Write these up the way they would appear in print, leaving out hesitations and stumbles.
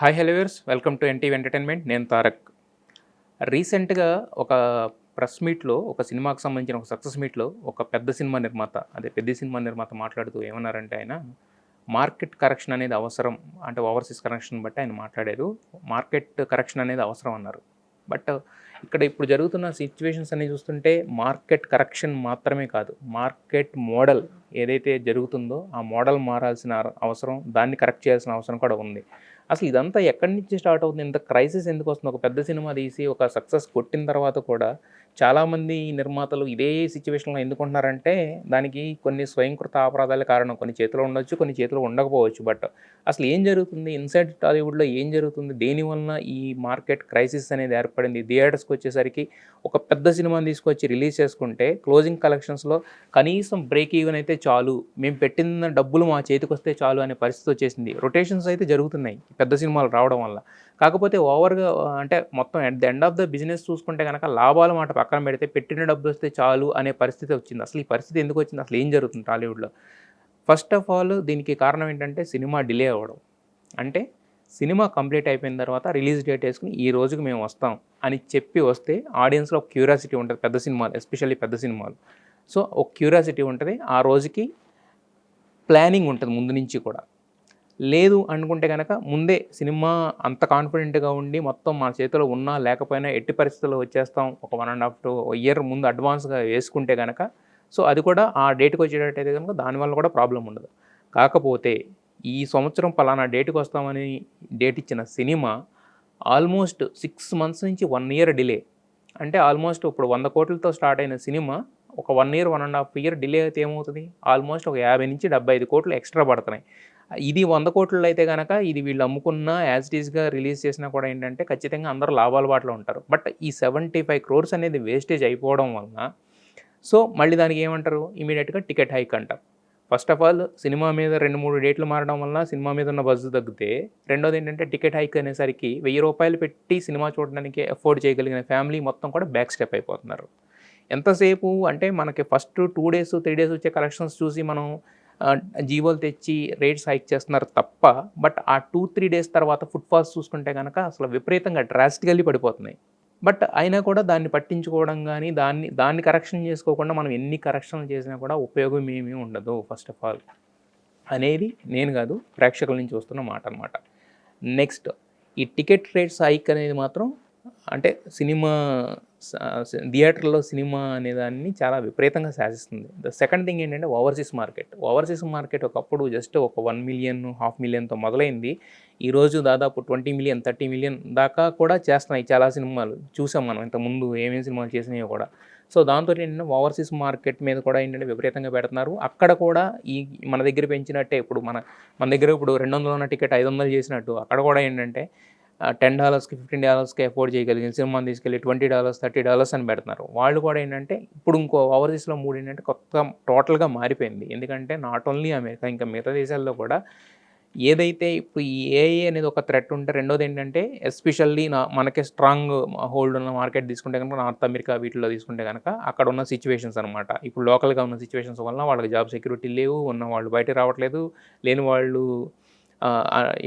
Hi hello viewers, welcome to NTV entertainment. నేను తారక్. రీసెంట్గా ఒక ప్రెస్ మీట్లో, ఒక సినిమాకి సంబంధించిన ఒక సక్సెస్ మీట్లో ఒక పెద్ద సినిమా నిర్మాత మాట్లాడుతూ ఏమన్నారంటే, ఆయన మార్కెట్ కరెక్షన్ అనేది అవసరం, అంటే ఓవర్సీస్ కరెక్షన్ బట్టి ఆయన మాట్లాడారు. మార్కెట్ కరెక్షన్ అనేది అవసరం అన్నారు. బట్ ఇక్కడ ఇప్పుడు జరుగుతున్న సిచ్యువేషన్స్ అన్ని చూస్తుంటే మార్కెట్ కరెక్షన్ మాత్రమే కాదు, మార్కెట్ మోడల్ ఏదైతే జరుగుతుందో ఆ మోడల్ మారాల్సిన అవసరం, దాన్ని కరెక్ట్ చేయాల్సిన అవసరం కూడా ఉంది. అసలు ఇదంతా ఎక్కడి నుంచి స్టార్ట్ అవుతుంది? ఇంత క్రైసిస్ ఎందుకు వస్తుంది? ఒక పెద్ద సినిమా తీసి ఒక సక్సెస్ కొట్టిన తర్వాత కూడా చాలామంది నిర్మాతలు ఇదే సిచ్యువేషన్లో ఎందుకుంటున్నారంటే, దానికి కొన్ని స్వయంకృత అపరాధాలే కారణం. కొన్ని చేతిలో ఉండొచ్చు, కొన్ని చేతిలో ఉండకపోవచ్చు. బట్ అసలు ఏం జరుగుతుంది ఇన్సైడ్ టాలీవుడ్లో? ఏం జరుగుతుంది? దేనివలన ఈ మార్కెట్ క్రైసిస్ అనేది ఏర్పడింది? థియేటర్స్కి వచ్చేసరికి ఒక పెద్ద సినిమాని తీసుకొచ్చి రిలీజ్ చేసుకుంటే క్లోజింగ్ కలెక్షన్స్లో కనీసం బ్రేక్ ఈవెన్ అయితే చాలు, మేము పెట్టిన డబ్బులు మా చేతికి వస్తే చాలు అనే పరిస్థితి వచ్చేసింది. రొటేషన్స్ అయితే జరుగుతున్నాయి పెద్ద సినిమాలు రావడం వల్ల. కాకపోతే ఓవర్గా అంటే మొత్తం at the end of the business చూసుకుంటే కనుక లాభాల మాట పక్కన పెడితే పెట్టిన డబ్బులు వస్తే చాలు అనే పరిస్థితి వచ్చింది. అసలు ఈ పరిస్థితి ఎందుకు వచ్చింది? అసలు ఏం జరుగుతుంది టాలీవుడ్లో? ఫస్ట్ ఆఫ్ ఆల్ దీనికి కారణం ఏంటంటే సినిమా డిలే అవ్వడం. అంటే సినిమా కంప్లీట్ అయిపోయిన తర్వాత రిలీజ్ డేట్ వేసుకుని ఈ రోజుకి మేము వస్తాం అని చెప్పి వస్తే ఆడియన్స్లో ఒక క్యూరియాసిటీ ఉంటుంది. పెద్ద సినిమాలు, ఎస్పెషల్లీ పెద్ద సినిమాలు. సో ఒక క్యూరియాసిటీ ఉంటుంది. ఆ రోజుకి ప్లానింగ్ ఉంటుంది ముందు నుంచి కూడా. లేదు అనుకుంటే కనుక ముందే సినిమా అంత కాన్ఫిడెంట్గా ఉండి మొత్తం మన చేతిలో ఉన్నా లేకపోయినా ఎట్టి పరిస్థితుల్లో వచ్చేస్తాం, ఒక 1.5 to a year ముందు అడ్వాన్స్గా వేసుకుంటే కనుక, సో అది కూడా ఆ డేట్కి వచ్చేటట్టయితే కనుక దానివల్ల కూడా ప్రాబ్లం ఉండదు. కాకపోతే ఈ సంవత్సరం పలానా డేట్కి వస్తామని డేట్ ఇచ్చిన సినిమా ఆల్మోస్ట్ 6 months నుంచి 1 year డిలే. అంటే ఆల్మోస్ట్ ఇప్పుడు 100 కోట్లతో స్టార్ట్ అయిన సినిమా ఒక 1 year 1.5 year డిలే అయితే ఏమవుతుంది? ఆల్మోస్ట్ ఒక 50 నుంచి 75 కోట్లు ఎక్స్ట్రా పడుతున్నాయి. ఇది 100 కోట్లు అయితే కనుక ఇది వీళ్ళు అమ్ముకున్న యాజ్ ఇట్ ఈస్‌గా రిలీజ్ చేసినా కూడా ఏంటంటే ఖచ్చితంగా అందరూ లాభాల బాటలో ఉంటారు. బట్ ఈ 75 crores అనేది వేస్టేజ్ అయిపోవడం వలన, సో మళ్ళీ దానికి ఏమంటారు? ఇమీడియట్‌గా టికెట్ హైక్ అంటారు. ఫస్ట్ ఆఫ్ ఆల్ సినిమా మీద 2, 3 డేట్లు మారడం వలన సినిమా మీద ఉన్న బజ్ తగ్గితే, రెండోది ఏంటంటే టికెట్ హైక్ అనేసరికి రూ. 1000 పెట్టి సినిమా చూడడానికి అఫోర్డ్ చేయగలిగిన ఫ్యామిలీ మొత్తం కూడా బ్యాక్ స్టెప్ అయిపోతున్నారు. ఎంతసేపు అంటే మనకి ఫస్ట్ 2 days 3 days వచ్చే కలెక్షన్స్ చూసి మనం జీవోలు తెచ్చి రేట్స్ హైక్ చేస్తున్నారు తప్ప, బట్ ఆ 2-3 days తర్వాత ఫుట్‌ఫాల్స్ చూసుకుంటే కనుక అసలు విపరీతంగా డ్రాస్టికల్లీ పడిపోతున్నాయి. బట్ అయినా కూడా దాన్ని పట్టించుకోవడం గానీ, దాన్ని కరెక్షన్ చేసుకోకుండా మనం ఎన్ని కరెక్షన్లు చేసినా కూడా ఉపయోగం ఏమీ ఉండదు ఫస్ట్ ఆఫ్ ఆల్ అనేది నేను కాదు, ప్రేక్షకుల నుంచి వస్తున్న మాట అనమాట. నెక్స్ట్ ఈ టికెట్ రేట్స్ హైక్ అనేది మాత్రం అంటే థియేటర్లో సినిమా అనేదాన్ని చాలా విపరీతంగా శాసిస్తుంది. ద సెకండ్ థింగ్ ఏంటంటే ఓవర్సీస్ మార్కెట్ ఒకప్పుడు జస్ట్ ఒక 1 million, 500,000తో మొదలైంది. ఈరోజు దాదాపు 20 million, 30 million దాకా కూడా చేస్తున్నాయి చాలా సినిమాలు. చూసాం మనం ఇంతకుముందు ఏమేమి సినిమాలు చేసినాయో కూడా. సో దాంతో ఏంటంటే ఓవర్సీస్ మార్కెట్ మీద కూడా ఏంటంటే విపరీతంగా పెడుతున్నారు. అక్కడ కూడా మన దగ్గర పెంచినట్టే ఇప్పుడు మన దగ్గర ఇప్పుడు 200 ఉన్న టికెట్ 500 చేసినట్టు అక్కడ కూడా ఏంటంటే $10కి $15కి అఫోర్డ్ చేయగలిగిన సినిమాని తీసుకెళ్ళి $20 $30 అని పెడుతున్నారు. వాళ్ళు కూడా ఏంటంటే ఇప్పుడు ఇంకో ఓవర్సీస్‌లో మూడ్ ఏంటంటే టోటల్‌గా మారిపోయింది. ఎందుకంటే నాట్ ఓన్లీ అమెరికా, ఇంకా మిగతా దేశాల్లో కూడా ఏదైతే ఇప్పుడు ఈ ఏఐ అనేది ఒక థ్రెట్ ఉంటే, రెండోది ఏంటంటే ఎస్పెషల్లీ మనకి స్ట్రాంగ్ హోల్డ్ ఉన్న మార్కెట్ తీసుకుంటే కనుక నార్త్ అమెరికా వీటిల్లో తీసుకుంటే కనుక అక్కడ ఉన్న సిచ్యువేషన్స్ అనమాట. ఇప్పుడు లోకల్‌గా ఉన్న సిచ్యువేషన్స్ వల్ల వాళ్ళకి జాబ్ సెక్యూరిటీ లేవు, ఉన్న వాళ్ళు బయటకి రావట్లేదు, లేని వాళ్ళు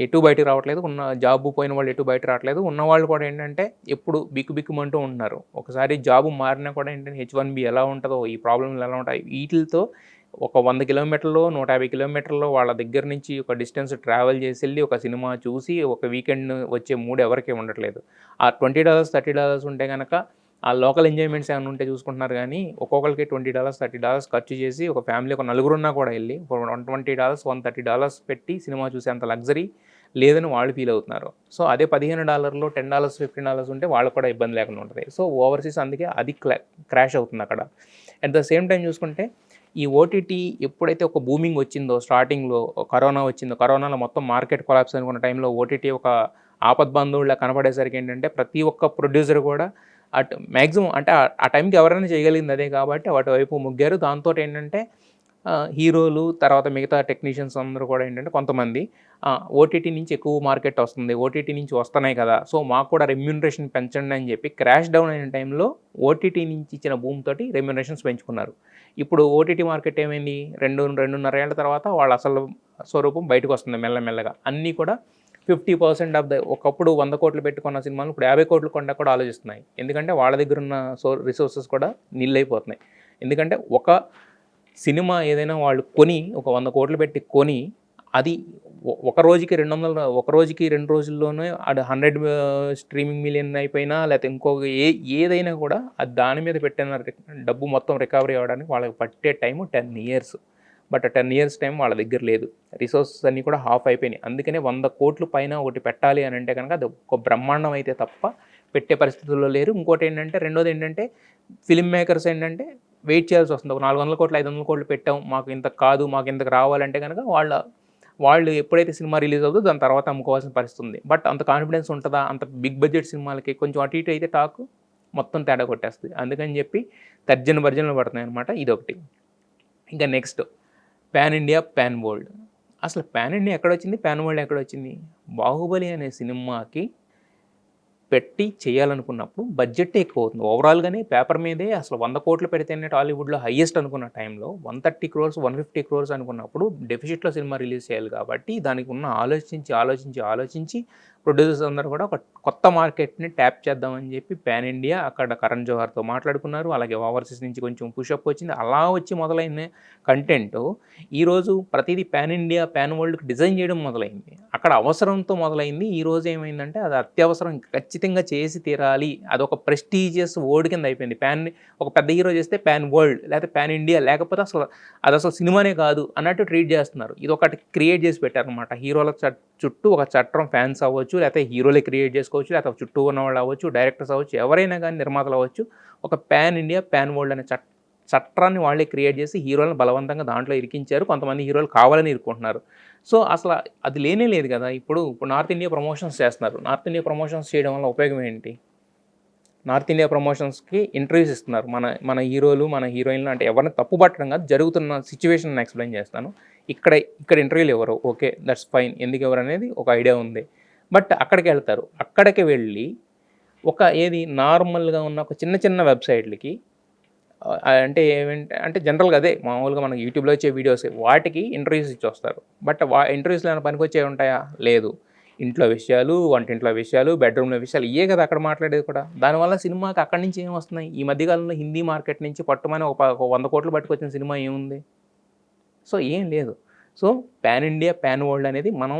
ఎటు బయటకి రావట్లేదు, ఉన్న జాబ్ పోయిన వాళ్ళు ఎటు బయట రావట్లేదు, ఉన్నవాళ్ళు కూడా ఏంటంటే ఎప్పుడు బిక్కుమంటూ ఉంటున్నారు. ఒకసారి జాబ్ మారినా కూడా ఏంటంటే H1B ఎలా ఉంటుందో, ఈ ప్రాబ్లమ్లు ఎలా ఉంటాయి, వీటితో ఒక 100 కిలోమీటర్లు 150 కిలోమీటర్లు వాళ్ళ దగ్గర నుంచి ఒక డిస్టెన్స్ ట్రావెల్ చేసి వెళ్ళి ఒక సినిమా చూసి ఒక వీకెండ్ వచ్చే మూడ్ ఎవరికీ ఉండట్లేదు. ఆ $20 $30 ఉంటే కనుక ఆ లోకల్ ఎంజాయ్మెంట్స్ ఏమైనా ఉంటే చూసుకుంటున్నారు. కానీ ఒక్కొక్కరికి $20 $30 ఖర్చు చేసి ఒక ఫ్యామిలీ ఒక నలుగురున్నా కూడా వెళ్ళి $120 $130 పెట్టి సినిమా చూసేంత లగ్జరీ లేదని వాళ్ళు ఫీల్ అవుతున్నారు. సో అదే $15 $10 $15 ఉంటే వాళ్ళకు కూడా ఇబ్బంది లేకుండా ఉంటుంది. సో ఓవర్సీస్ అందుకే అది క్రాష్ అవుతుంది అక్కడ. అట్ ద సేమ్ టైం చూసుకుంటే ఈ ఓటీటీ ఎప్పుడైతే ఒక బూమింగ్ వచ్చిందో, స్టార్టింగ్లో కరోనా వచ్చిందో, కరోనాలో మొత్తం మార్కెట్ కొలాప్స్ అనుకున్న టైంలో ఓటీటీ ఒక ఆపద్బాంధవుడిలా కనపడేసరికి ఏంటంటే ప్రతి ఒక్క ప్రొడ్యూసర్ కూడా మ్యాక్సిమం అంటే ఆ టైంకి ఎవరైనా చేయగలిగింది అదే కాబట్టి అటువైపు మొగ్గారు. దాంతో ఏంటంటే హీరోలు తర్వాత మిగతా టెక్నీషియన్స్ అందరూ కూడా ఏంటంటే కొంతమంది ఓటీటీ నుంచి ఎక్కువ మార్కెట్ వస్తుంది, ఓటీటీ నుంచి వస్తున్నాయి కదా, సో మాకు కూడా రెమ్యూనరేషన్ పెంచండి అని చెప్పి క్రాష్ డౌన్ అయిన టైంలో ఓటీటీ నుంచి ఇచ్చిన భూమి తోటి రెమ్యూనరేషన్స్ పెంచుకున్నారు. ఇప్పుడు ఓటీటీ మార్కెట్ ఏమైంది? 2-2.5 ఏళ్ల తర్వాత వాళ్ళ అసలు స్వరూపం బయటకు వస్తుంది మెల్లమెల్లగా. అన్నీ కూడా 50% ఆఫ్ ద ఒకప్పుడు 100 కోట్లు పెట్టుకున్న సినిమాలు ఇప్పుడు 50 కోట్లు కొండ కూడా ఆలోచిస్తున్నాయి. ఎందుకంటే వాళ్ళ దగ్గర ఉన్న రిసోర్సెస్ కూడా నిల్లైపోతున్నాయి. ఎందుకంటే ఒక సినిమా ఏదైనా వాళ్ళు కొని ఒక 100 కోట్లు పెట్టి కొని అది ఒక రోజుకి 200 ఒక రోజుకి 2 రోజుల్లోనే అది 100 స్ట్రీమింగ్ మిలియన్ అయిపోయినా లేకపోతే ఇంకొక ఏదైనా కూడా అది దాని మీద పెట్టిన డబ్బు మొత్తం రికవరీ అవ్వడానికి వాళ్ళకి పట్టే time 10 years. But 10 years time వాళ్ళ దగ్గర లేదు. రిసోర్సెస్ అన్నీ కూడా హాఫ్ అయిపోయినాయి. అందుకనే 100 కోట్ల పైన ఒకటి పెట్టాలి అని అంటే కనుక అది ఒక బ్రహ్మాండం అయితే తప్ప పెట్టే పరిస్థితుల్లో లేరు. ఇంకోటి ఏంటంటే రెండోది ఏంటంటే ఫిల్మ్ మేకర్స్ ఏంటంటే వెయిట్ చేయాల్సి వస్తుంది. ఒక 400 కోట్లు 500 కోట్లు పెట్టాం, మాకు ఇంత కాదు, మాకు ఇంతకు రావాలంటే కనుక వాళ్ళు ఎప్పుడైతే సినిమా రిలీజ్ అవుతుందో దాని తర్వాత అమ్ముకోవాల్సిన పరిస్థితి ఉంది. బట్ అంత కాన్ఫిడెన్స్ ఉంటుందా? అంత బిగ్ బడ్జెట్ సినిమాలకి కొంచెం అటు ఇటు అయితే టాక్ మొత్తం తేడా కొట్టేస్తుంది. అందుకని చెప్పి తర్జన భర్జనలు పడుతున్నాయి అనమాట. ఇదొకటి. ఇంకా next pan India, pan world. అసలు పాన్ ఇండియా ఎక్కడొచ్చింది, పాన్ వరల్డ్ ఎక్కడొచ్చింది? బాహుబలి అనే సినిమాకి పెట్టి చేయాలనుకున్నప్పుడు బడ్జెట్ ఎక్కువ అవుతుంది. ఓవరాల్గానే పేపర్ మీదే అసలు 100 కోట్లు పెడితేనే టాలీవుడ్లో హైయెస్ట్ అనుకున్న టైంలో 130 crores 150 crores అనుకున్నప్పుడు డెఫిసిట్లో సినిమా రిలీజ్ చేయాలి. కాబట్టి దానికి ఉన్న ఆలోచించి ప్రొడ్యూసర్స్ అందరూ కూడా ఒక కొత్త మార్కెట్ని ట్యాప్ చేద్దామని చెప్పి పాన్ ఇండియా అక్కడ కరణ్ జోహార్తో మాట్లాడుకున్నారు. అలాగే ఓవర్సీస్ నుంచి కొంచెం పుషప్ వచ్చింది. అలా వచ్చి మొదలైన కంటెంట్ ఈరోజు ప్రతిదీ పాన్ ఇండియా, పాన్ వరల్డ్కి డిజైన్ చేయడం మొదలైంది. అక్కడ అవసరంతో మొదలైంది. ఈరోజు ఏమైందంటే అది అత్యవసరం, ఖచ్చితంగా చేసి తీరాలి, అదొక ప్రెస్టీజియస్ వర్డ్ కింద అయిపోయింది. ఒక పెద్ద హీరో చేస్తే పాన్ వరల్డ్ లేకపోతే పాన్ ఇండియా లేకపోతే అసలు సినిమానే కాదు అన్నట్టు ట్రీట్ చేస్తున్నారు. ఇది ఒకటి క్రియేట్ చేసి పెట్టారనమాట. హీరోల చుట్టూ ఒక చట్టం, ఫ్యాన్స్ అవ్వచ్చు, లేకపోతే హీరోలే క్రియేట్ చేసుకోవచ్చు, లేకపోతే చుట్టూ ఉన్న వాళ్ళు అవ్వచ్చు, డైరెక్టర్స్ అవ్వచ్చు, ఎవరైనా కానీ నిర్మాతలు అవ్వచ్చు, ఒక పాన్ ఇండియా, పాన్ వరల్డ్ అనే చట్టాన్ని వాళ్ళే క్రియేట్ చేసి హీరోలను బలవంతంగా దాంట్లో ఇరికించారు. కొంతమంది హీరోలు కావాలని ఇరుక్కుంటున్నారు. సో అసలు అది లేనే లేదు కదా. ఇప్పుడు నార్త్ ఇండియా ప్రమోషన్స్ చేస్తున్నారు. నార్త్ ఇండియా ప్రమోషన్స్ చేయడం వల్ల ఉపయోగం ఏంటి? నార్త్ ఇండియా ప్రమోషన్స్కి ఇంటర్వ్యూస్ ఇస్తున్నారు. మన హీరోలు, మన హీరోయిన్లు అంటే ఎవరిని తప్పు పట్టడం కాదు, జరుగుతున్న సిచ్యువేషన్ ఎక్స్ప్లెయిన్ చేస్తాను. ఇక్కడ ఇంటర్వ్యూలు ఎవరు, ఓకే దట్స్ ఫైన్, ఎందుకు ఎవరు అనేది ఒక ఐడియా ఉంది. బట్ అక్కడికి వెళ్తారు. అక్కడికి వెళ్ళి నార్మల్గా ఉన్న ఒక చిన్న వెబ్సైట్లకి అంటే అంటే జనరల్గా అదే మామూలుగా మనకి యూట్యూబ్లో వచ్చే వీడియోస్ వాటికి ఇంటర్వ్యూస్ ఇచ్చి వస్తారు. బట్ ఇంటర్వ్యూస్లో ఏమైనా పనికొచ్చేవి ఉంటాయా? లేదు. ఇంట్లో విషయాలు, వంటింట్లో విషయాలు, బెడ్రూమ్లో విషయాలు ఇవే కదా అక్కడ మాట్లాడేది కూడా. దానివల్ల సినిమాకి అక్కడి నుంచి ఏం వస్తున్నాయి? ఈ మధ్యకాలంలో హిందీ మార్కెట్ నుంచి పట్టుమని ఒక 100 కోట్లు పట్టుకొచ్చిన సినిమా ఏముంది? సో ఏం లేదు. So pan India, pan world అనేది మనం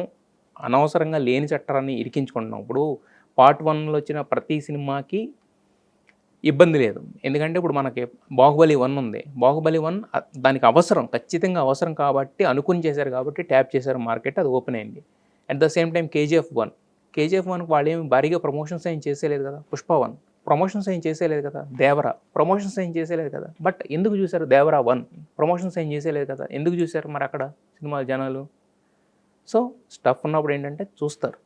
అనవసరంగా లేని చట్టాన్ని ఇరికించుకుంటున్నాం. ఇప్పుడు పార్ట్ 1లో వచ్చిన ప్రతి సినిమాకి ఇబ్బంది లేదు. ఎందుకంటే ఇప్పుడు మనకి బాహుబలి 1 ఉంది. బాహుబలి 1 దానికి అవసరం, ఖచ్చితంగా అవసరం కాబట్టి అనుకుని చేశారు, కాబట్టి ట్యాప్ చేశారు మార్కెట్, అది ఓపెన్ అయింది. At the same time KGF 1కి వాళ్ళు ఏమి భారీగా ప్రమోషన్స్ ఏం చేసేలేదు కదా. పుష్ప 1 ప్రమోషన్స్ ఏం చేసేలేదు కదా. దేవరా ప్రమోషన్స్ ఏం చేసేలేదు కదా. బట్ ఎందుకు చూశారు? దేవరా 1 ప్రమోషన్స్ ఏం చేసేలేదు కదా. ఎందుకు చూశారు మరి అక్కడ సినిమా జనాలు? సో స్టఫ్ ఉన్నప్పుడు ఏంటంటే చూస్తారు.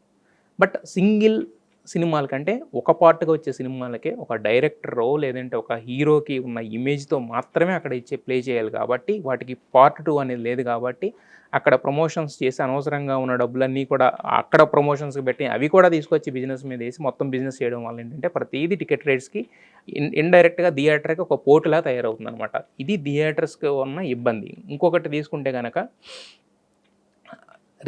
బట్ సింగిల్ సినిమాల కంటే ఒక పార్ట్గా వచ్చే సినిమాలకే ఒక డైరెక్టరో లేదంటే ఒక హీరోకి ఉన్న ఇమేజ్తో మాత్రమే అక్కడ ప్లే చేయాలి. కాబట్టి వాటికి పార్ట్ 2 అనేది లేదు. కాబట్టి అక్కడ ప్రమోషన్స్ చేసి అనవసరంగా ఉన్న డబ్బులన్నీ కూడా అక్కడ ప్రమోషన్స్కి పెట్టి అవి కూడా తీసుకొచ్చి బిజినెస్ మీద వేసి మొత్తం బిజినెస్ చేయడం వల్ల ఏంటంటే ప్రతిదీ టికెట్ రేట్స్కి ఇండైరెక్ట్గా థియేటర్కి ఒక పోటులా తయారవుతుంది అనమాట. ఇది థియేటర్స్కి ఉన్న ఇబ్బంది. ఇంకొకటి తీసుకుంటే కనుక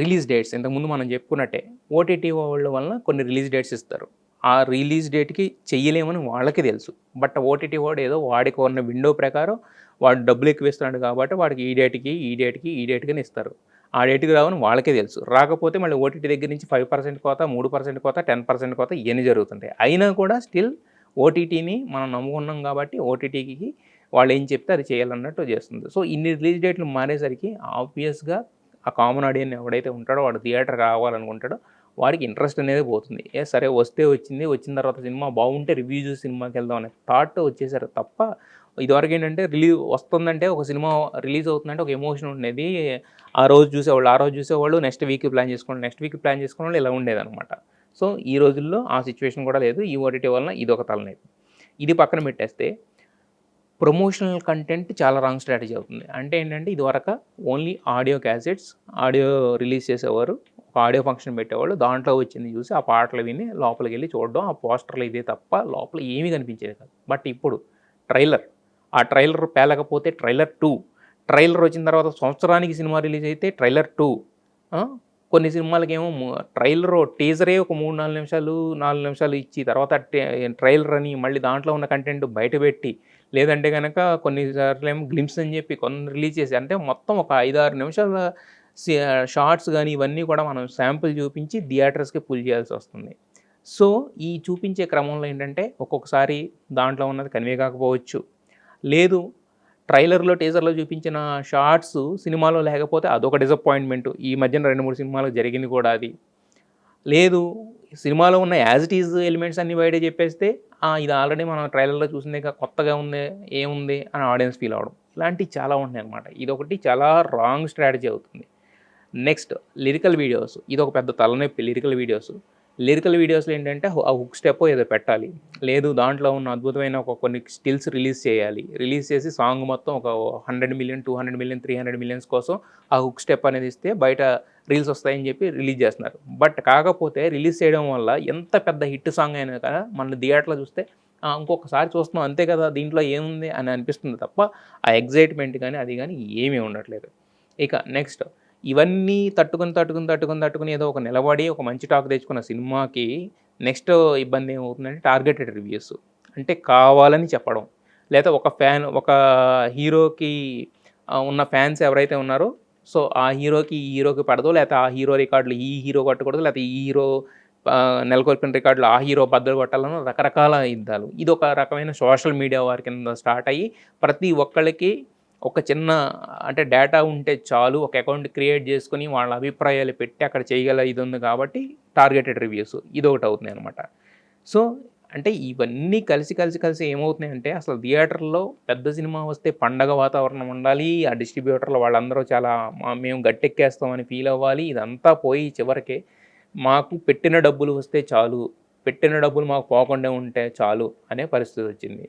రిలీజ్ డేట్స్, ఇంతకుముందు మనం చెప్పుకున్నట్టే ఓటీటీ వాళ్ళ వలన కొన్ని రిలీజ్ డేట్స్ ఇస్తారు. ఆ రిలీజ్ డేట్కి చెయ్యలేమని వాళ్ళకి తెలుసు. బట్ ఓటీటీ వాడు ఏదో వాడికి ఉన్న విండో ప్రకారం వాడు డబ్బులు ఎక్కువ ఇస్తున్నాడు కాబట్టి వాడికి ఈ డేట్కి ఇస్తారు. ఆ డేట్కి రావని వాళ్ళకే తెలుసు. రాకపోతే మళ్ళీ ఓటీటీ దగ్గర నుంచి 5% కోత, 3% కోత, 10% కోత ఇవన్నీ జరుగుతుంటాయి. అయినా కూడా స్టిల్ ఓటీటీని మనం నమ్ముకున్నాం కాబట్టి ఓటీటీకి వాళ్ళు ఏం చెప్తే అది చేయాలన్నట్టు చేస్తుంది. సో ఇన్ని రిలీజ్ డేట్లు మారేసరికి ఆబ్వియస్గా ఆ కామన్ ఆడియన్స్ ఎవడైతే ఉంటాడో వాడు థియేటర్ రావాలనుకుంటాడో వాడికి ఇంట్రెస్ట్ అనేది పోతుంది. సరే వస్తే వచ్చిన తర్వాత సినిమా బాగుంటే రివ్యూ చూసి సినిమాకి వెళ్దాం అనే థాట్ వచ్చేసారు తప్ప ఇదివరకు ఏంటంటే రిలీజ్ వస్తుందంటే ఒక సినిమా రిలీజ్ అవుతుందంటే ఒక ఎమోషన్ ఉండేది. ఆ రోజు చూసేవాళ్ళు నెక్స్ట్ వీక్ ప్లాన్ చేసుకోవడం ఇలా ఉండేదన్నమాట. సో ఈ రోజుల్లో ఆ సిచ్యువేషన్ కూడా లేదు. ఈ ఓటీటీ వలన ఇది ఒక తలనొప్పి. ఇది పక్కన పెట్టేస్తే ప్రమోషనల్ కంటెంట్ చాలా రాంగ్ స్ట్రాటజీ అవుతుంది. అంటే ఏంటంటే ఇదివరకు only audio cassettes, audio release చేసేవారు, ఒక ఆడియో ఫంక్షన్ పెట్టేవాళ్ళు, దాంట్లో వచ్చింది చూసి ఆ పాటలు విని లోపలికి వెళ్ళి చూడడం, ఆ పోస్టర్లు ఇదే తప్ప లోపల ఏమీ కనిపించేది కాదు. బట్ ఇప్పుడు ఆ ట్రైలర్ పేలకపోతే ట్రైలర్ 2, ట్రైలర్ వచ్చిన తర్వాత సంవత్సరానికి సినిమా రిలీజ్ అయితే ట్రైలర్ 2, కొన్ని సినిమాలకేమో ట్రైలరు టీజరే ఒక 3, 4 నిమిషాలు, 4 నిమిషాలు ఇచ్చి తర్వాత ట్రైలర్ అని మళ్ళీ దాంట్లో ఉన్న కంటెంట్ బయటపెట్టి, లేదంటే గనక కొన్ని సార్లేమో గ్లింప్స్ అని చెప్పి కొన్ని రిలీజ్ చేసి అంటే మొత్తం ఒక 5, 6 నిమిషాల షార్ట్స్ గానీ ఇవన్నీ కూడా మనం శాంపుల్ చూపించి థియేటర్స్‌కి పుల్ చేయాల్సొస్తుంది. సో, ఈ చూపించే క్రమంలో ఏంటంటే ఒక్కొక్కసారి దాంట్లో ఉన్నది కన్వే కాకపోవచ్చు. లేదు ట్రైలర్‌లో, టీజర్‌లో చూపించిన షార్ట్స్ సినిమాలో లేకపోతే అదొక డిసప్పాయింట్‌మెంటు. ఈ మధ్యన 2, 3 సినిమాలకు జరిగింది కూడా అది. లేదు సినిమాలో ఉన్న యాజ్ ఇట్ ఈజ్ ఎలిమెంట్స్ అన్నీ బయట చెప్పేస్తే, ఇది ఆల్రెడీ మనం ట్రైలర్‌లో చూసిందేగా కొత్తగా ఉందే, ఏముంది అని ఆడియన్స్ ఫీల్ అవ్వడం. ఇలాంటివి చాలా ఉన్నాయన్నమాట. ఇదొకటి చాలా రాంగ్ స్ట్రాటజీ అవుతుంది. Next lyrical videos. ఇదొక పెద్ద తలనొప్పి లిరికల్ వీడియోస్. లిరికల్ వీడియోస్‌లో ఏంటంటే ఆ హుక్ స్టెప్పో ఏదో పెట్టాలి. లేదు దాంట్లో ఉన్న అద్భుతమైన కొన్ని స్టిల్స్ రిలీజ్ చేయాలి. రిలీజ్ చేసి సాంగ్ మొత్తం ఒక 100,000,000, 200,000,000, 300,000,000 కోసం ఆ హుక్ స్టెప్ అనేది ఇస్తే బయట రీల్స్ వస్తాయని చెప్పి రిలీజ్ చేస్తున్నారు. బట్ కాకపోతే రిలీజ్ చేయడం వల్ల ఎంత పెద్ద హిట్ సాంగ్ అయినా కదా మన థియేటర్‌లో చూస్తే ఇంకొకసారి చూస్తున్నాం అంతే కదా దీంట్లో ఏముంది అని అనిపిస్తుంది తప్ప ఆ ఎక్సైట్‌మెంట్ గానీ అది గానీ ఏమీ ఉండట్లేదు. ఇక నెక్స్ట్ ఇవన్నీ తట్టుకొని ఏదో ఒక నిలబడి ఒక మంచి టాక్ తెచ్చుకున్న సినిమాకి నెక్స్ట్ ఇబ్బంది ఏమవుతుందంటే టార్గెటెడ్ రివ్యూస్. అంటే కావాలని చెప్పడం. లేదా ఒక హీరోకి ఉన్న ఫ్యాన్స్ ఎవరైతే ఉన్నారో సో, ఆ హీరోకి, ఈ హీరోకి పడదో లేకపోతే ఆ హీరో రికార్డులు ఈ హీరో కొట్టకూడదు లేకపోతే ఈ హీరో నెలకొల్పిన రికార్డులు ఆ హీరో బద్దలు కొట్టాలని రకరకాల యుద్ధాలు. ఇదొక రకమైన సోషల్ మీడియా వార్ కింద స్టార్ట్ అయ్యి ప్రతి ఒక్కళ్ళకి ఒక చిన్న అంటే డేటా ఉంటే చాలు ఒక అకౌంట్ క్రియేట్ చేసుకొని వాళ్ళ అభిప్రాయాలు పెట్టి అక్కడ చేయగల ఇది ఉంది కాబట్టి టార్గెటెడ్ రివ్యూస్ ఇదొకటి అవుతున్నాయి అనమాట. సో, అంటే ఇవన్నీ కలిసి ఏమవుతున్నాయంటే అసలు థియేటర్‌లో పెద్ద సినిమా వస్తే పండగ వాతావరణం ఉండాలి. ఆ డిస్ట్రిబ్యూటర్లు వాళ్ళందరూ చాలా మేము గట్టెక్కేస్తామని ఫీల్ అవ్వాలి. ఇదంతా పోయి చివరికి మాకు పెట్టిన డబ్బులు వస్తే చాలు. పెట్టిన డబ్బులు మాకు పోకుండా ఉంటే చాలు అనే పరిస్థితి వచ్చింది.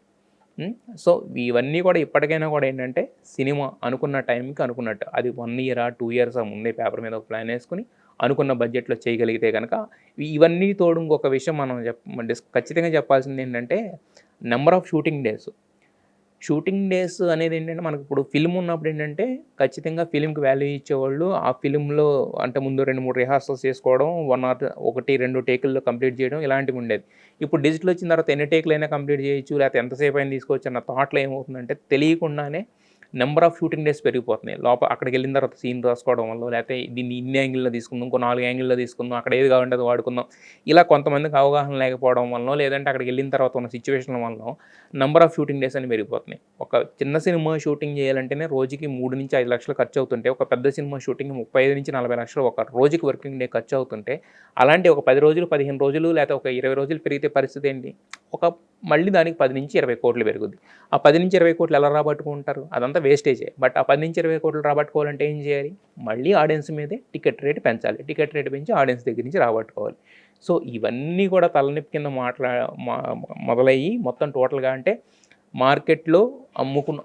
సో, ఇవన్నీ కూడా ఇప్పటికైనా కూడా ఏంటంటే సినిమా అనుకున్న టైంకి అనుకున్నట్టు అది 1 ఇయరా, 2 ఇయర్సా ముందే పేపర్ మీద ఒక ప్లాన్ ఏసుకొని అనుకున్న బడ్జెట్‌లో చేయగలిగితే గనక ఇవన్నీ తోడు ఇంకొక విషయం మనం ఖచ్చితంగా చెప్పాల్సింది ఏంటంటే number of shooting days. Shooting days అనేది ఏంటంటే మనకి ఇప్పుడు ఫిల్మ్ ఉన్నప్పుడు ఏంటంటే ఖచ్చితంగా ఫిల్మ్‌కి వాల్యూ ఇచ్చేవాళ్ళు. ఆ ఫిల్మ్‌లో అంటే ముందు 2, 3 రిహార్సల్స్ చేసుకోవడం, 1, 2 టేకుల్లో కంప్లీట్ చేయడం ఇలాంటివి ఉండేది. ఇప్పుడు డిజిటల్ వచ్చిన తర్వాత ఎన్ని టేకులైనా కంప్లీట్ చేయొచ్చు. లేకపోతే ఎంతసేపు అయినా తీసుకోవచ్చు అన్న థాట్‌లో ఏమవుతుందంటే తెలియకుండానే నంబర్ ఆఫ్ షూటింగ్ డేస్ పెరిగిపోతున్నాయి. అక్కడికెళ్ళిన తర్వాత సీన్ రాసుకోవడం వల్లో లేకపోతే దీన్ని ఇన్ని యాంగిల్‌లో తీసుకుందాం, ఇంకో 4 యాంగిల్‌లో తీసుకుందాం, అక్కడ ఏది కావాలంటే అది వాడుకుందాం. ఇలా కొంతమందికి అవగాహన లేకపోవడం వల్లనో లేదంటే అక్కడికెళ్ళిన తర్వాత ఉన్న సిట్యుయేషన్‌ల వల్లనో నంబర్ ఆఫ్ షూటింగ్ డేస్ అనేవి పెరిగిపోతున్నాయి. ఒక చిన్న సినిమా షూటింగ్ చేయాలంటేనే రోజుకి 3-5 లక్షలు ఖర్చు అవుతుంటే, ఒక పెద్ద సినిమా షూటింగ్ 35-40 లక్షలు ఒక రోజుకి వర్కింగ్ డే ఖర్చు అవుతుంటే, అలాంటి ఒక 10 రోజులు, 15 రోజులు లేకపోతే ఒక 20 రోజులు పెరిగితే పరిస్థితి ఏంటి? మళ్ళీ దానికి 10-20 కోట్లు పెరుగుద్ది. ఆ 10-20 కోట్లు ఎలా రాబట్టుకుంటారు? అదంతా వేస్టేజే. బట్ ఆ 10-20 కోట్లు రాబట్టుకోవాలంటే ఏం చేయాలి? మళ్ళీ ఆడియన్స్ మీదే టికెట్ రేట్ పెంచాలి. టికెట్ రేట్ పెంచి ఆడియన్స్ దగ్గర నుంచి రాబట్టుకోవాలి. సో, ఇవన్నీ కూడా తలనొప్పి కింద మొదలయ్యి మొత్తం టోటల్‌గా అంటే మార్కెట్‌లో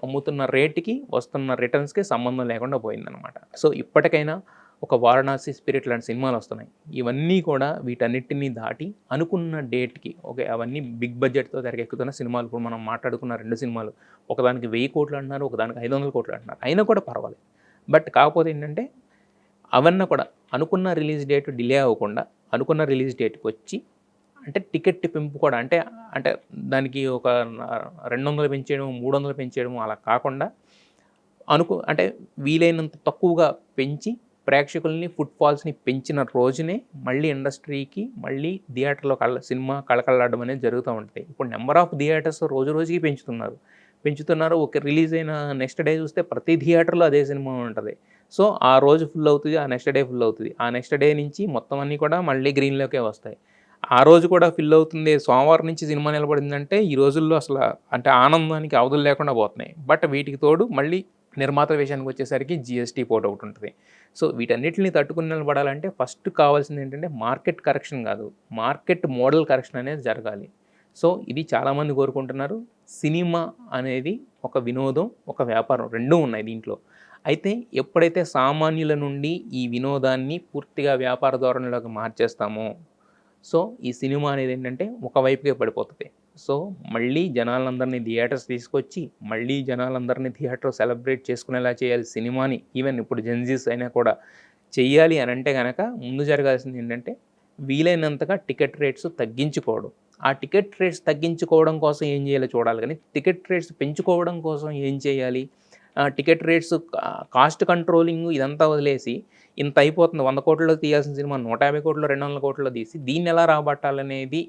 అమ్ముతున్న రేట్‌కి వస్తున్న రిటర్న్స్‌కి సంబంధం లేకుండా పోయిందనమాట. సో, ఇప్పటికైనా ఒక 'వారణాసి స్పిరిట్' లాంటి సినిమాలొస్తున్నాయి. ఇవన్నీ కూడా వీటన్నిటిని దాటి అనుకున్న డేట్‌కి అవన్నీ బిగ్ బడ్జెట్‌తో తెరకెక్కుతున్న సినిమాలు. ఇప్పుడు మనం మాట్లాడుకున్న 2 సినిమాలు. ఒకదానికి 1000 కోట్లు అంటున్నారు. ఒకదానికి 500 కోట్లు అంటున్నారు. అయినా కూడా పర్వాలేదు. బట్ కాకపోతే ఏంటంటే అవన్నీ కూడా అనుకున్న రిలీజ్ డేట్ డిలే అవ్వకుండా అనుకున్న రిలీజ్ డేట్‌కొచ్చి అంటే టికెట్ పెంపు కూడా అంటే దానికి ఒక 200 పెంచేయడం, 300 పెంచేయడం అలా కాకుండా అంటే వీలైనంత తక్కువగా పెంచి ప్రేక్షకుల్ని ఫుట్‌ఫాల్స్‌ని పెంచిన రోజునే మళ్ళీ ఇండస్ట్రీకి మళ్ళీ థియేటర్‌లో సినిమా కళకళలాడడం అనేది జరుగుతూ ఉంటది. ఇప్పుడు నంబర్ ఆఫ్ థియేటర్స్ రోజు రోజుకి పెంచుతున్నారు. రిలీజ్ అయిన నెక్స్ట్ డే చూస్తే ప్రతి థియేటర్‌లో అదే సినిమా ఉంటది. సో, ఆ రోజు ఫుల్ అవుతది. ఆ నెక్స్ట్ డే ఫుల్ అవుతది. ఆ నెక్స్ట్ డే నుంచి మొత్తం అన్నీ కూడా మళ్ళీ గ్రీన్‌లోకే వస్తాయి. ఆ రోజు కూడా ఫిల్ అవుతుంది. సోమవారం నుంచి సినిమా నిలబడిందంటే ఈ రోజుల్లో అంటే ఆనందానికి అవధులు లేకుండా పోతున్నాయి. బట్ వీటికి తోడు మళ్ళీ నిర్మాతల విషయానికొచ్చేసరికి జీఎస్టీ పోటొకటుంటది. సో, వీటన్నిటిని తట్టుకొని నిలబడాలంటే ఫస్ట్ కావాల్సింది ఏంటంటే మార్కెట్ కరెక్షన్ కాదు. మార్కెట్ మోడల్ కరెక్షన్ అనేది జరగాలి. సో, ఇది చాలామంది కోరుకుంటున్నారు. సినిమా అనేది ఒక వినోదం, ఒక వ్యాపారం 2 ఉన్నాయి దీంట్లో. అయితే ఎప్పుడైతే సామాన్యుల నుండి ఈ వినోదాన్ని పూర్తిగా వ్యాపార ధోరణిలోకి మార్చేస్తామో సో, ఈ సినిమా అనేది ఏంటంటే ఒకవైపుకే పడిపోతది. సో, మళ్ళీ జనాలందరినీ థియేటర్స్ తీసుకొచ్చి, మళ్ళీ జనాలందరినీ థియేటర్ సెలబ్రేట్ చేసుకునేలా చేయాలి సినిమాని. ఈవెన్ ఇప్పుడు జెన్‌జీస్ అయినా కూడా చెయ్యాలి అని అంటే గనక ముందు జరగాల్సింది ఏంటంటే వీలైనంతగా టికెట్ రేట్స్ తగ్గించుకోవడం. ఆ టికెట్ రేట్స్ తగ్గించుకోవడం కోసం ఏం చేయాలో చూడాలి గానీ, టికెట్ రేట్స్ పెంచుకోవడం కోసం ఏం చేయాలి? టికెట్ రేట్స్ కాస్ట్ కంట్రోలింగ్ ఇదంతా వదిలేసి ఇంత అయిపోతుంది 100,00,00,000లో తీయాల్సిన సినిమా 150,00,00,000, 200,00,00,000లో తీసి దీన్నెలా రాబట్టాలనేది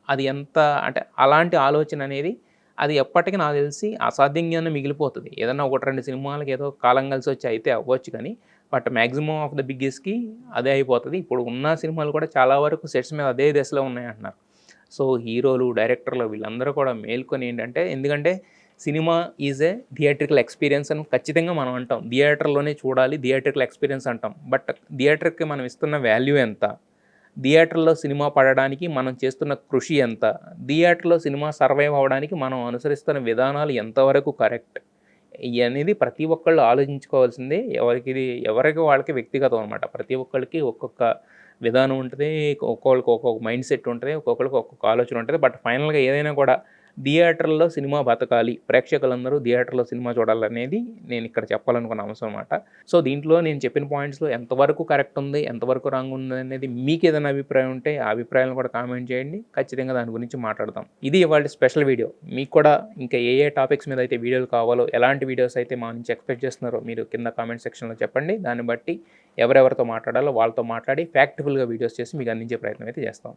అది ఎంత అంటే అలాంటి ఆలోచన అనేది అది ఎప్పటికి నాకు తెలిసి అసాధ్యంగానే మిగిలిపోతది. ఏదన్నా 1, 2 సినిమాలకి ఏదో కాలం కలిసొచ్చి అయితే అవ్వచ్చు కానీ, బట్ మాక్సిమం ఆఫ్ ద బిగ్గెస్ట్‌కి అదే అయిపోతది. ఇప్పుడు ఉన్న సినిమాలు కూడా చాలా వరకు సెట్స్ మీద అదే దశలో ఉన్నాయంటున్నారు. సో, హీరోలు, డైరెక్టర్లు వీళ్ళందరూ కూడా మేల్కొని ఏంటంటే ఎందుకంటే cinema is a theatrical experience అని ఖచ్చితంగా మనం అంటాం. థియేటర్‌లోనే చూడాలి. థియేట్రికల్ ఎక్స్‌పీరియన్స్ అంటాం. బట్ థియేటర్‌కి మనం ఇస్తున్న వాల్యూ ఎంత? థియేటర్‌లో సినిమా పడడానికి మనం చేస్తున్న కృషి ఎంత? థియేటర్‌లో సినిమా సర్వైవ్ అవ్వడానికి మనం అనుసరిస్తున్న విధానాలు ఎంతవరకు కరెక్ట్? ఇయనేది ప్రతి ఒక్కళ్ళు ఆలోచించుకోవాల్సిందే. ఎవరికి వాళ్ళకి వ్యక్తిగతం అనమాట. ప్రతి ఒక్కళ్ళకి ఒక్కొక్క విధానం ఉంటది. ఒక్కోళ్ళకి ఒక్కొక్క మైండ్ సెట్ ఉంటది. ఒక్కొక్కళ్ళకి ఒక్కొక్క ఆలోచన ఉంటది. బట్ ఫైనల్‌గా ఏదైనా కూడా థియేటర్‌లో సినిమా బతకాలి. ప్రేక్షకులందరూ థియేటర్‌లో సినిమా చూడాలనేది నేనిక్కడ చెప్పాలనుకున్న అంశం అనమాట. సో, దీంట్లో నేను చెప్పిన పాయింట్స్‌లో ఎంతవరకు కరెక్ట్ ఉంది, ఎంతవరకు రాంగ్ ఉందనేది మీకేదైనా అభిప్రాయం ఉంటే ఆ అభిప్రాయాలను కూడా కామెంట్ చేయండి. ఖచ్చితంగా దాని గురించి మాట్లాడదాం. ఇది ఇవాల్టి స్పెషల్ వీడియో. మీకు కూడా ఇంకా ఏ టాపిక్స్ మీద అయితే వీడియోలు కావాలో, ఎలాంటి వీడియోస్ అయితే మా నుంచి ఎక్స్‌పెక్ట్ చేస్తున్నారో మీరు కింద కామెంట్ సెక్షన్‌లో చెప్పండి. దాన్ని బట్టి ఎవరెవరితో మాట్లాడాలో వాళ్ళతో మాట్లాడి ఫ్యాక్ట్‌ఫుల్‌గా వీడియోస్ చేసి మీకు అందించే ప్రయత్నం అయితే చేస్తాం.